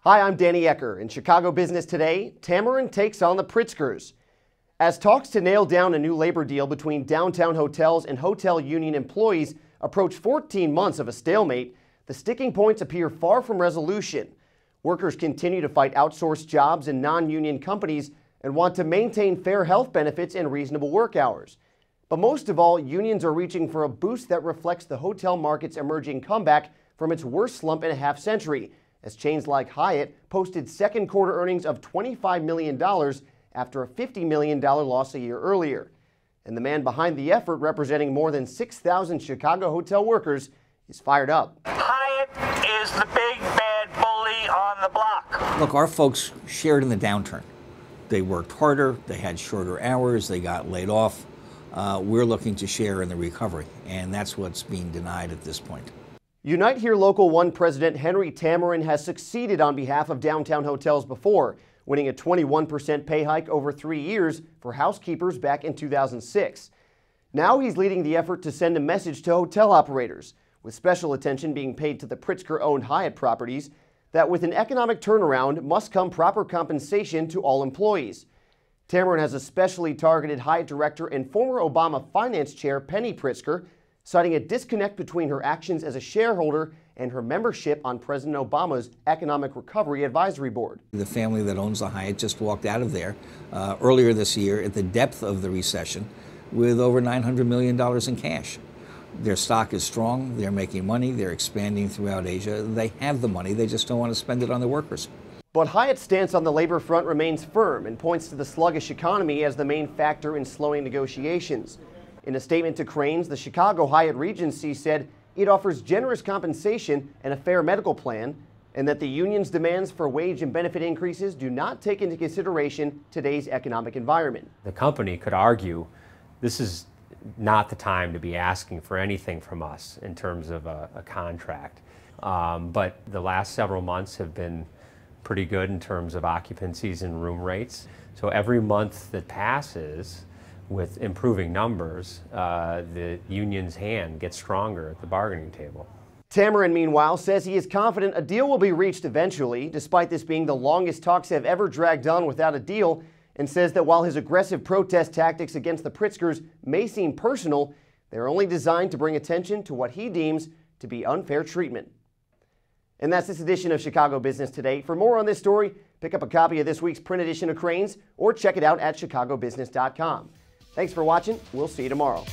Hi, I'm Danny Ecker. In Chicago Business Today, Tamarin takes on the Pritzkers. As talks to nail down a new labor deal between downtown hotels and hotel union employees approach 14 months of a stalemate, the sticking points appear far from resolution. Workers continue to fight outsourced jobs in non-union companies and want to maintain fair health benefits and reasonable work hours. But most of all, unions are reaching for a boost that reflects the hotel market's emerging comeback from its worst slump in a half-century, as chains like Hyatt posted second quarter earnings of $25 million after a $50 million loss a year earlier. And the man behind the effort, representing more than 6,000 Chicago hotel workers, is fired up. Hyatt is the big bad bully on the block. Look, our folks shared in the downturn. They worked harder, they had shorter hours, they got laid off. We're looking to share in the recovery, and that's what's being denied at this point. Unite Here Local 1 President Henry Tamarin has succeeded on behalf of downtown hotels before, winning a 21% pay hike over 3 years for housekeepers back in 2006. Now he's leading the effort to send a message to hotel operators, with special attention being paid to the Pritzker-owned Hyatt properties, that with an economic turnaround must come proper compensation to all employees. Tamarin has especially targeted Hyatt director and former Obama finance chair Penny Pritzker, citing a disconnect between her actions as a shareholder and her membership on President Obama's Economic Recovery Advisory Board. The family that owns the Hyatt just walked out of there earlier this year at the depth of the recession with over $900 million in cash. Their stock is strong, they're making money, they're expanding throughout Asia. They have the money, they just don't want to spend it on their workers. But Hyatt's stance on the labor front remains firm and points to the sluggish economy as the main factor in slowing negotiations. In a statement to Crain's, the Chicago Hyatt Regency said it offers generous compensation and a fair medical plan, and that the union's demands for wage and benefit increases do not take into consideration today's economic environment. The company could argue this is not the time to be asking for anything from us in terms of a contract. But the last several months have been pretty good in terms of occupancies and room rates. So every month that passes with improving numbers, the union's hand gets stronger at the bargaining table. Tamarin, meanwhile, says he is confident a deal will be reached eventually, despite this being the longest talks have ever dragged on without a deal, and says that while his aggressive protest tactics against the Pritzkers may seem personal, they're only designed to bring attention to what he deems to be unfair treatment. And that's this edition of Chicago Business Today. For more on this story, pick up a copy of this week's print edition of Crain's or check it out at chicagobusiness.com. Thanks for watching. We'll see you tomorrow.